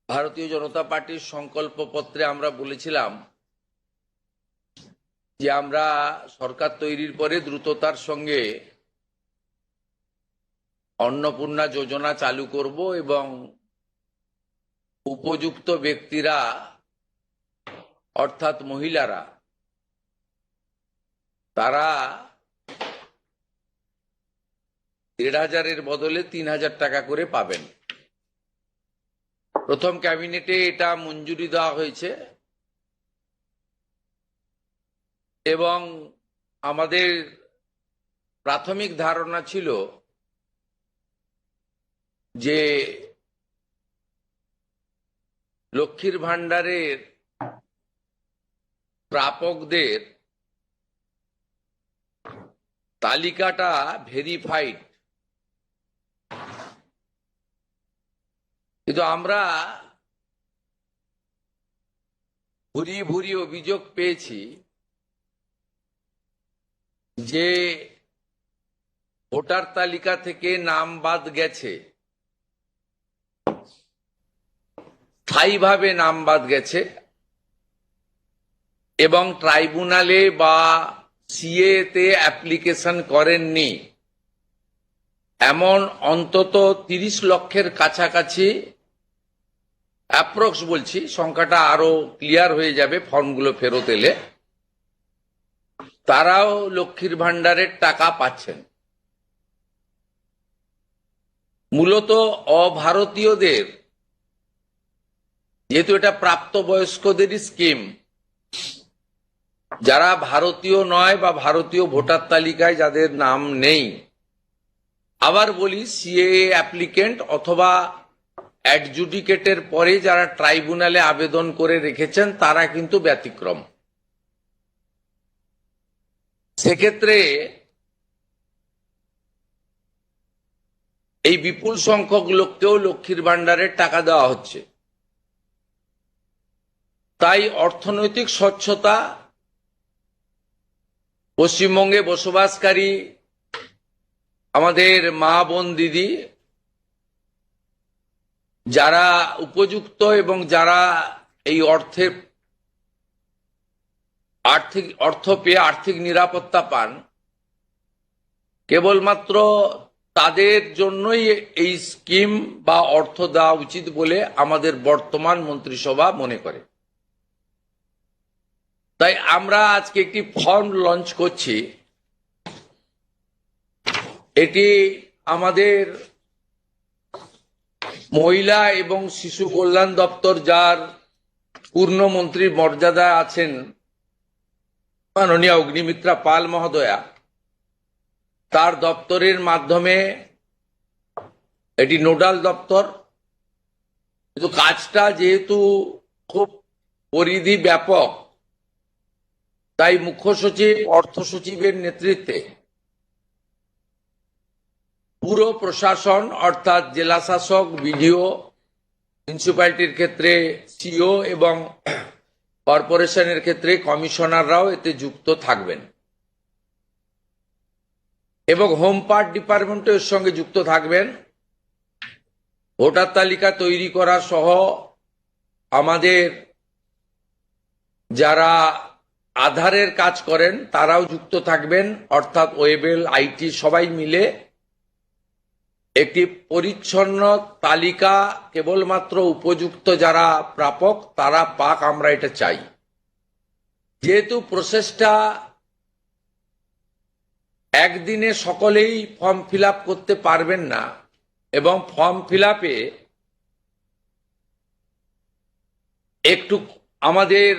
ভারতীয় জনতা পার্টির সংকল্পপত্রে আমরা বলেছিলাম যে আমরা সরকার তৈরির পরে দ্রুততার সঙ্গে অন্নপূর্ণা যোজনা চালু করব এবং উপযুক্ত ব্যক্তিরা অর্থাৎ মহিলারা তারা ১,৫০০-এর বদলে ৩,০০০ টাকা করে পাবেন। প্রথম ক্যাবিনেটে এটা মঞ্জুরি দেওয়া হয়েছে এবং আমাদের প্রাথমিক ধারণা ছিল যে লক্ষ্মীর ভাণ্ডারের প্রাপকদের তালিকাটা ভেরিফাইড, কিন্তু আমরা ভুরি ভুরি অভিযোগ পেয়েছি যে ভোটার তালিকা থেকে নাম বাদ গেছে, স্থায়ীভাবে নাম বাদ গেছে এবং ট্রাইব্যুনালে বা সিএ তে অ্যাপ্লিকেশন করেননি এমন অন্তত ৩০ লক্ষের কাছাকাছি, অ্যাপ্রক্স বলছি, সংখ্যাটা আরো ক্লিয়ার হয়ে যাবে ফর্মগুলো ফেরত এলে, তারাও লক্ষ্মীর ভাণ্ডারের টাকা পাচ্ছেন। মূলত অভারতীয়দের, যেহেতু এটা প্রাপ্তবয়স্কদেরই স্কিম, যারা ভারতীয় নয় বা ভারতীয় ভোটার তালিকায় যাদের নাম নেই, আবার বলি সিএএ অ্যাপ্লিকেন্ট অথবা অ্যাডজুডিকেটের পরে যারা ট্রাইব্যুনালে আবেদন করে রেখেছেন তারা কিন্তু ব্যতিক্রম। সেক্ষেত্রে এই বিপুল সংখ্যক লোককেও লক্ষ্মীর ভাণ্ডারের টাকা দেওয়া হচ্ছে। তাই অর্থনৈতিক স্বচ্ছতা, পশ্চিমবঙ্গে বসবাসকারী আমাদের মা বোন দিদি যারা উপযুক্ত এবং যারা এই অর্থ পেয়ে আর্থিক নিরাপত্তা পান, কেবলমাত্র তাদের জন্যই এই স্কিম বা অর্থ দেওয়া উচিত বলে আমাদের বর্তমান মন্ত্রিসভা মনে করে। তাই আমরা আজকে একটি ফর্ম লঞ্চ করছি। এটি আমাদের মহিলা এবং শিশু কল্যাণ দপ্তর, যার পূর্ণমন্ত্রীর মর্যাদা আছেন মাননীয় অগ্নিমিত্রা পাল মহোদয়া, তার দপ্তরের মাধ্যমে, এটি নোডাল দপ্তর, কিন্তু কাজটা যেহেতু খুব পরিধি ব্যাপক, তাই মুখ্য সচিব, অর্থ সচিবের নেতৃত্বে পুরো প্রশাসন অর্থাৎ জেলা শাসক, বিডিও, মিউনিসিপ্যালিটির ক্ষেত্রে সিও এবং কর্পোরেশনের ক্ষেত্রে কমিশনাররাও এতে যুক্ত থাকবেন এবং হোম পার্ট ডিপার্টমেন্টও এর সঙ্গে যুক্ত থাকবেন। ভোটার তালিকা তৈরি করা সহ আমাদের যারা আধারের কাজ করেন তারাও যুক্ত থাকবেন, অর্থাৎ ওয়েবেল, আইটি সবাই মিলে একটি পরিচ্ছন্ন তালিকা কেবলমাত্র উপযুক্ত যারা প্রাপক তারা পাক, আমরা এটা চাই। যেহেতু প্রসেসটা একদিনে সকলেই ফর্ম ফিল আপ করতে পারবেন না এবং ফর্ম ফিল আপে একটু আমাদের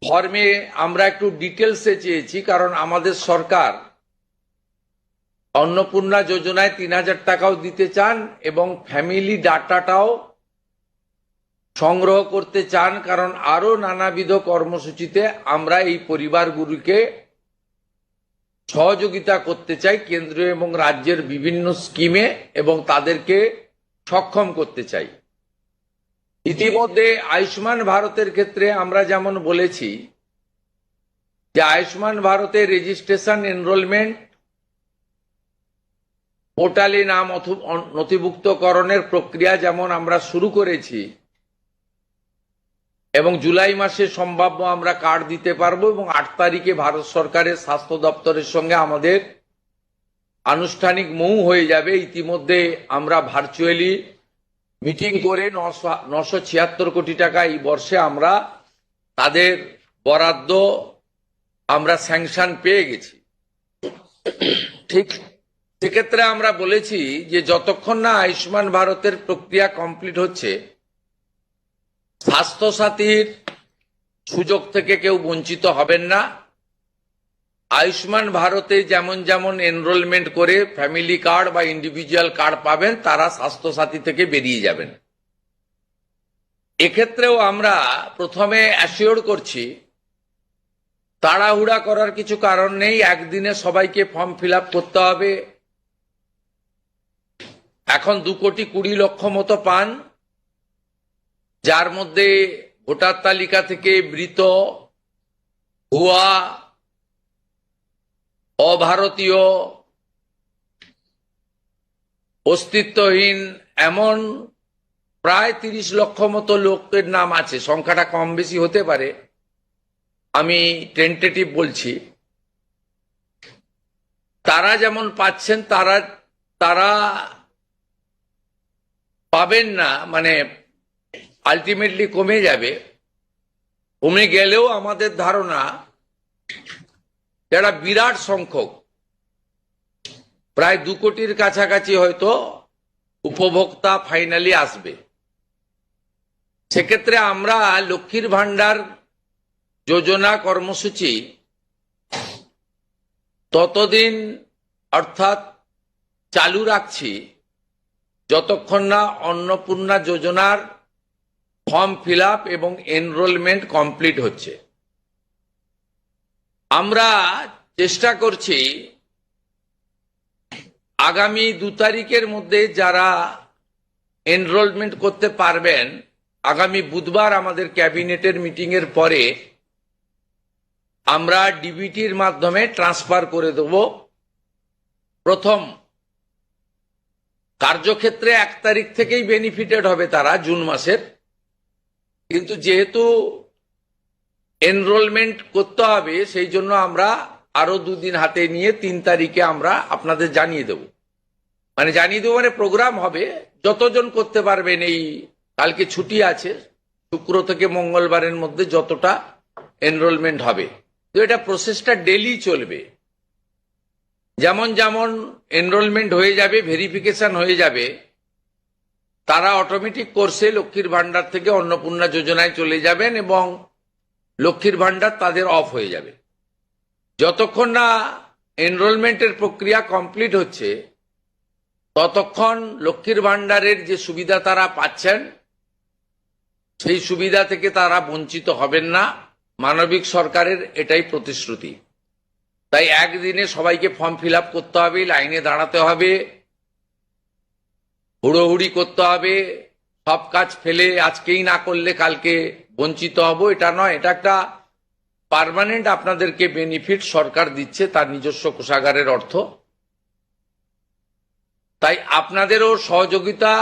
ফর্মে আমরা একটু ডিটেলসে চেয়েছি, কারণ আমাদের সরকার অন্নপূর্ণা যোজনায় ৩,০০০ টাকাও দিতে চান এবং ফ্যামিলি ডাটাটাও সংগ্রহ করতে চান, কারণ আরো নানাবিধ কর্মসূচিতে আমরা এই পরিবারগুলিকে সহযোগিতা করতে চাই কেন্দ্রীয় এবং রাজ্যের বিভিন্ন স্কিমে এবং তাদেরকে সক্ষম করতে চাই। ইতিমধ্যে আয়ুষ্মান ভারতের ক্ষেত্রে আমরা যেমন বলেছি যে আয়ুষ্মান ভারতের রেজিস্ট্রেশন, এনরোলমেন্ট, পোর্টালে নাম নথিভুক্তকরণের প্রক্রিয়া যেমন আমরা শুরু করেছি, এবং জুলাই মাসে সম্ভাব্য আমরা কার্ড দিতে পারবো এবং 8 তারিখে ভারত সরকারের স্বাস্থ্য দপ্তরের সঙ্গে আমাদের আনুষ্ঠানিক মৌ হয়ে যাবে। ইতিমধ্যে আমরা ভার্চুয়ালি মিটিং করে 976 কোটি টাকা এই বর্ষে আমরা তাদের বরাদ্দ আমরা স্যাংশন পেয়ে গেছি। ঠিক সেক্ষেত্রে আমরা বলেছি যে যতক্ষণ না আয়ুষ্মান ভারতের প্রক্রিয়া কমপ্লিট হচ্ছে, স্বাস্থ্যসাথীর সুযোগ থেকে কেউ বঞ্চিত হবেন না। আয়ুষ্মান ভারতে যেমন যেমন এনরোলমেন্ট করে ফ্যামিলি কার্ড বা ইন্ডিভিজুয়াল কার্ড পাবেন, তারা স্বাস্থ্যসাথী থেকে বেরিয়ে যাবেন। এক্ষেত্রেও আমরা প্রথমে অ্যাসিওর করছি, তাড়াহুড়া করার কিছু কারণ নেই। একদিনে সবাইকে ফর্ম ফিল আপ করতে হবে। এখন 2,20,00,000 মতো পান, যার মধ্যে ভোটার তালিকা থেকে মৃত, ভুয়া, অভারতীয়, অস্তিত্বহীন এমন প্রায় 30 লক্ষ মতো লোকের নাম আছে। সংখ্যাটা কম বেশি হতে পারে, আমি টেন্টেটিভ বলছি। তারা যেমন পাচ্ছেন তারা পাবেন না, মানে আলটিমেটলি কমে যাবে। কমে গেলেও আমাদের ধারণা যারা বিরাট সংখ্যক, প্রায় 2 কোটির কাছাকাছি হয়তো উপভোক্তা ফাইনালি আসবে। সেক্ষেত্রে আমরা লক্ষ্মীর ভান্ডার যোজনা কর্মসূচি ততদিন অর্থাৎ চালু রাখছি যতক্ষণ না অন্নপূর্ণা যোজনার ফর্ম ফিল আপ এবং এনরোলমেন্ট কমপ্লিট হচ্ছে। আমরা চেষ্টা করছি আগামী 2 তারিখের মধ্যে যারা এনরোলমেন্ট করতে পারবেন, আগামী বুধবার আমাদের ক্যাবিনেটের মিটিং এর পরে আমরা ডিবিটির মাধ্যমে ট্রান্সফার করে দেব। প্রথম কার্যক্ষেত্রে 1 তারিখ থেকেই বেনিফিটেড হবে তারা, জুন মাসের। কিন্তু যেহেতু এনরোলমেন্ট করতে হবে, সেই জন্য আমরা আরো 2 দিন হাতে নিয়ে 3 তারিখে আমরা আপনাদের জানিয়ে দেব। মানে প্রোগ্রাম হবে, যতজন করতে পারবেন। এই কালকে ছুটি আছে, শুক্র থেকে মঙ্গলবারের মধ্যে যতটা এনরোলমেন্ট হবে। তো এটা প্রসেসটা ডেলি চলবে। যেমন যেমন এনরোলমেন্ট হয়ে যাবে, ভেরিফিকেশন হয়ে যাবে, তারা অটোমেটিক কোর্সে লক্ষ্মীর ভান্ডার থেকে অন্নপূর্ণা যোজনায় চলে যাবেন এবং লক্ষ্মীর ভান্ডার তাদের অফ হয়ে যাবে। যতক্ষণ না এনরোলমেন্টের প্রক্রিয়া কমপ্লিট হচ্ছে, ততক্ষণ লক্ষ্মীর ভান্ডারের যে সুবিধা তারা পাচ্ছেন, সেই সুবিধা থেকে তারা বঞ্চিত হবেন না। মানবিক সরকারের এটাই প্রতিশ্রুতি। তাই একদিনে সবাইকে ফর্ম ফিল আপ করতে হবে, লাইনে দাঁড়াতে হবে, হুড়োহুড়ি করতে হবে, সব কাজ ফেলে আজকেই না করলে কালকে বঞ্চিত হব, এটা নয়। এটা একটা পার্মানেন্ট আপনাদেরকে বেনিফিট সরকার দিচ্ছে তার নিজস্ব কোষাগারের অর্থ। তাই আপনাদেরও সহযোগিতা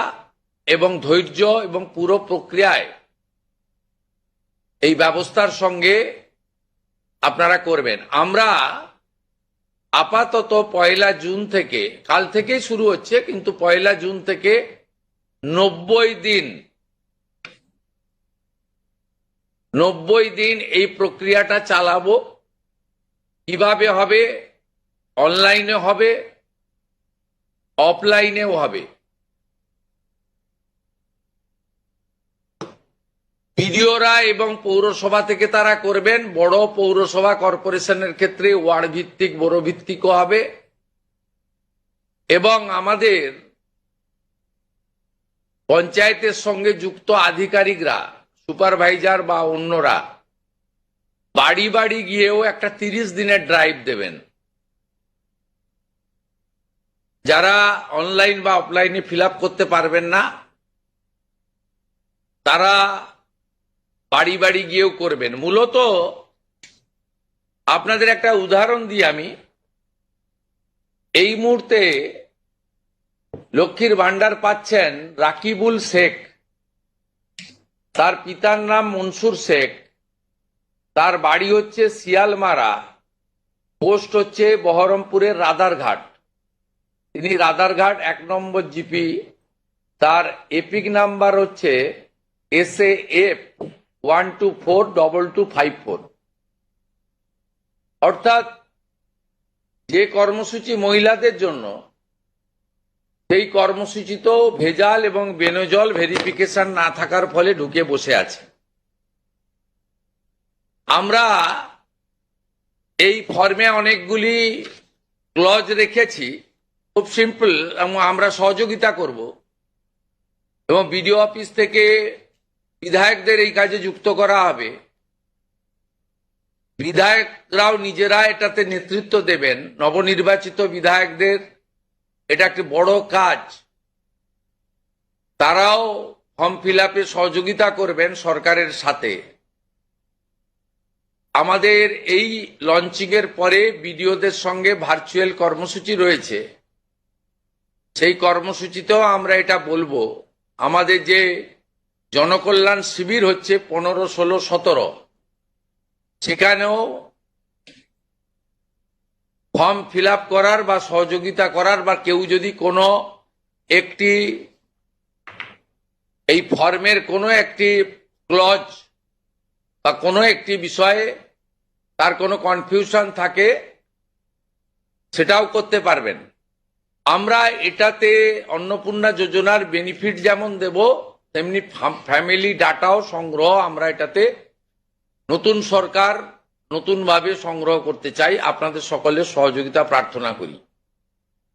এবং ধৈর্য এবং পুরো প্রক্রিয়ায় এই ব্যবস্থার সঙ্গে আপনারা করবেন। আমরা আপাতত 1 জুন থেকে, কাল থেকেই শুরু হচ্ছে, কিন্তু 1 জুন থেকে 90 দিন এই প্রক্রিয়াটা চালাবো। কিভাবে হবে? অনলাইনে হবে, অফলাইনেও হবে। বিডিওরা এবং পৌরসভা থেকে তারা করবেন। বড় পৌরসভা কর্পোরেশনের ক্ষেত্রে ওয়ার্ড ভিত্তিক, বড় ভিত্তিকও হবে। এবং আমাদের পঞ্চায়েতের সঙ্গে যুক্ত আধিকারিকরা, সুপারভাইজার বা অন্যরা বাড়ি বাড়ি গিয়েও একটা 30 দিনের ড্রাইভ দেবেন। যারা অনলাইন বা অফলাইনে ফিল আপ করতে পারবেন না, তারা বাড়ি বাড়ি গিয়েও করবেন। মূলত আপনাদের একটা উদাহরণ দিই আমি। এই মুহূর্তে লক্ষ্মীর ভান্ডার পাচ্ছেন রাকিবুল শেখ, তার পিতার নাম মনসুর শেখ, তার বাড়ি হচ্ছে শিয়ালমারা, পোস্ট হচ্ছে বহরমপুরের রাদারঘাট। তিনি রাদারঘাট 1 নম্বর জিপি। তার এপিক নাম্বার হচ্ছে SAF 1242254। অর্থাৎ যে কর্মসূচি মহিলাদের জন্য, সেই কর্মসূচিতেও ভেজাল এবং বেনজল ভেরিফিকেশন না থাকার ফলে ঢুকে বসে আছে। আমরা এই ফর্মে অনেকগুলি ক্লজ রেখেছি, খুব সিম্পল, এবং আমরা সহযোগিতা করব এবং বিডিও অফিস থেকে বিধায়কদের এই কাজে যুক্ত করা হবে। বিধায়করাও নিজেরা এটাতে নেতৃত্ব দেবেন। নবনির্বাচিত বিধায়কদের এটা একটি বড় কাজ, তারাও ফর্ম ফিল আপে সহযোগিতা করবেন সরকারের সাথে। আমাদের এই লঞ্চিং এর পরে বিডিওদের সঙ্গে ভার্চুয়াল কর্মসূচি রয়েছে, সেই কর্মসূচিতেও আমরা এটা বলবো। আমাদের যে জনকল্যাণ শিবির হচ্ছে 15, 16, 17, সেখানেও ফর্ম ফিল আপ করার বা সহযোগিতা করার, বা কেউ যদি কোনো একটি এই ফর্মের কোনো একটি ক্লজ বা কোনো একটি বিষয়ে তার কোনো কনফিউশন থাকে, সেটাও করতে পারবেন। আমরা এটাতে অন্নপূর্ণা যোজনার বেনিফিট যেমন দেব, তেমনি ফ্যামিলি ডাটাও সংগ্রহ আমরা এটাতে নতুন সরকার নতুনভাবে সংগ্রহ করতে চাই। আপনাদের সকলের সহযোগিতা প্রার্থনা করি।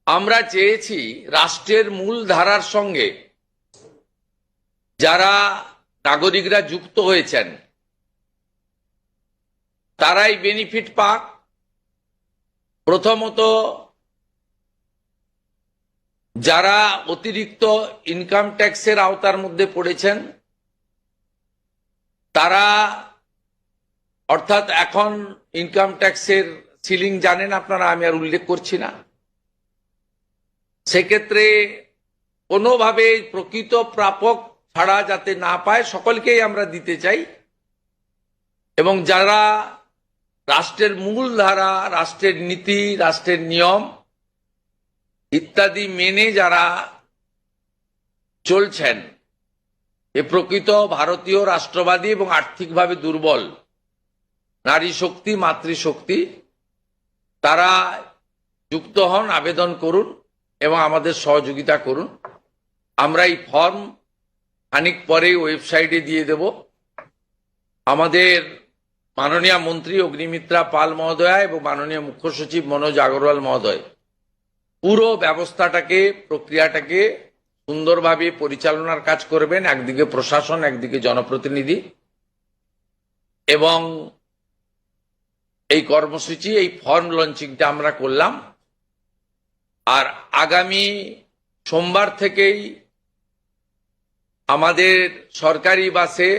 আমরা চেয়েছি রাষ্ট্রের মূল ধারার সঙ্গে যারা নাগরিকরা যুক্ত হয়েছেন তারাই বেনিফিট পাক। প্রথমত, যারা অতিরিক্ত ইনকাম ট্যাক্সের আওতার মধ্যে পড়েছেন তারা, অর্থাৎ এখন ইনকাম ট্যাক্সের সিলিং জানেন আপনারা, আমি আর উল্লেখ করছি না। সেক্ষেত্রে কোনোভাবে প্রকৃত প্রাপক ছাড়া যাতে না পায়, সকলকেই আমরা দিতে চাই। এবং যারা রাষ্ট্রের মূল ধারা, রাষ্ট্রের নীতি, রাষ্ট্রের নিয়ম ইত্যাদি মেনে যারা চলছেন, এ প্রকৃত ভারতীয় রাষ্ট্রবাদী এবং আর্থিকভাবে দুর্বল নারী শক্তি, মাতৃশক্তি, তারা যুক্ত হন, আবেদন করুন এবং আমাদের সহযোগিতা করুন। আমরা এই ফর্ম খানিক পরে ওয়েবসাইটে দিয়ে দেব। আমাদের মাননীয় মন্ত্রী অগ্নিমিত্রা পাল মহোদয়া এবং মাননীয় মুখ্য সচিব মনোজ আগরওয়াল মহোদয় পুরো ব্যবস্থাটাকে, প্রক্রিয়াটাকে সুন্দরভাবে পরিচালনার কাজ করবেন। একদিকে প্রশাসন, একদিকে জনপ্রতিনিধি। এবং এই কর্মসূচি, এই ফর্ম লঞ্চিংটা আমরা করলাম। আর আগামী সোমবার থেকেই আমাদের সরকারি বাসে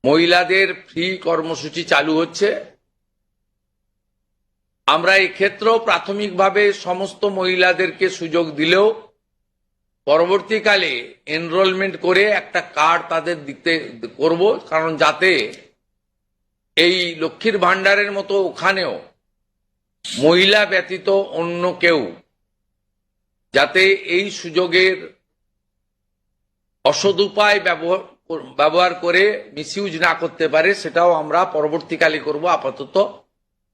মহিলাদের ফ্রি কর্মসূচি চালু হচ্ছে। আমরা এই ক্ষেত্রেও প্রাথমিকভাবে সমস্ত মহিলাদেরকে সুযোগ দিলেও পরবর্তীকালে এনরোলমেন্ট করে একটা কার্ড তাদের দিতে করব, কারণ যাতে এই লক্ষ্মীর ভান্ডারের মতো ওখানেও মহিলা ব্যতীত অন্য কেউ যাতে এই সুযোগের অসদুপায় ব্যবহার করে মিসইউজ না করতে পারে, সেটাও আমরা পরবর্তীকালে করব। আপাতত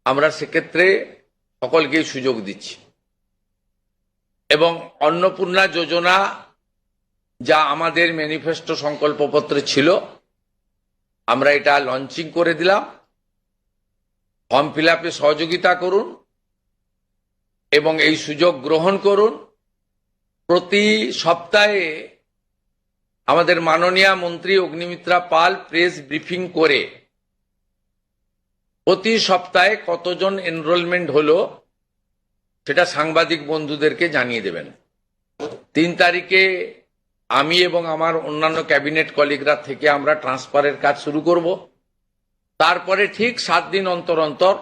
আমরা সেক্ষেত্রে সকলকেই সুযোগ দিচ্ছি। এবং অন্নপূর্ণা যোজনা যা আমাদের ম্যানিফেস্টো সংকল্পপত্রে ছিল, আমরা এটা লঞ্চিং করে দিলাম। ফর্ম ফিল আপে সহযোগিতা করুন এবং এই সুযোগ গ্রহণ করুন। প্রতি সপ্তাহে আমাদের মাননীয় মন্ত্রী অগ্নিমিত্রা পাল প্রেস ব্রিফিং করে প্রতি সপ্তাহে কতজন এনরোলমেন্ট হলো সেটা সাংবাদিক বন্ধুদেরকে জানিয়ে দেবেন। 3 তারিখে আমি এবং আমার অন্যান্য ক্যাবিনেট কলিগরা থেকে আমরা ট্রান্সফারের কাজ শুরু করব। তারপরে ঠিক 7 দিন অন্তর অন্তর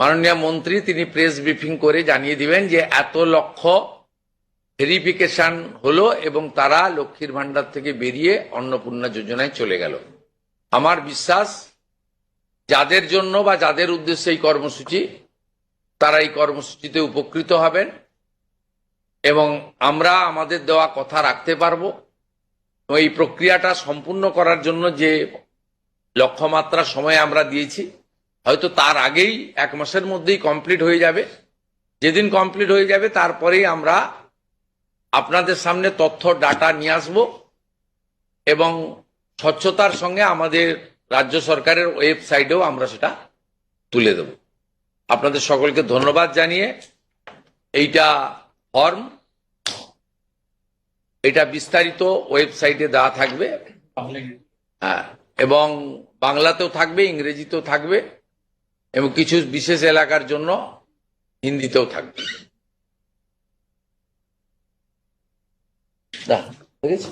মাননীয় মন্ত্রী তিনি প্রেস ব্রিফিং করে জানিয়ে দিবেন যে এত লক্ষ ভেরিফিকেশন হলো এবং তারা লক্ষ্মীর ভান্ডার থেকে বেরিয়ে অন্নপূর্ণা যোজনায় চলে গেল। আমার বিশ্বাস যাদের জন্য বা যাদের উদ্দেশ্যে এই কর্মসূচি, তারা এই কর্মসূচিতে উপকৃত হবেন এবং আমরা আমাদের দেওয়া কথা রাখতে পারবো। এই প্রক্রিয়াটা সম্পূর্ণ করার জন্য যে লক্ষ্যমাত্রা সময় আমরা দিয়েছি, হয়তো তার আগেই 1 মাসের মধ্যেই কমপ্লিট হয়ে যাবে। যেদিন কমপ্লিট হয়ে যাবে তারপরেই আমরা আপনাদের সামনে তথ্য ডাটা নিয়ে আসব এবং স্বচ্ছতার সঙ্গে আমাদের রাজ্য সরকারের ওয়েবসাইটেও আমরা সেটা তুলে দেব। আপনাদের সকলকে ধন্যবাদ জানিয়ে এইটা ফর্ম, এটা বিস্তারিত ওয়েবসাইটে দেওয়া থাকবে, হ্যাঁ, এবং বাংলাতেও থাকবে, ইংরেজিতেও থাকবে এবং কিছু বিশেষ এলাকার জন্য হিন্দিতেও থাকবে। ঠিক আছে।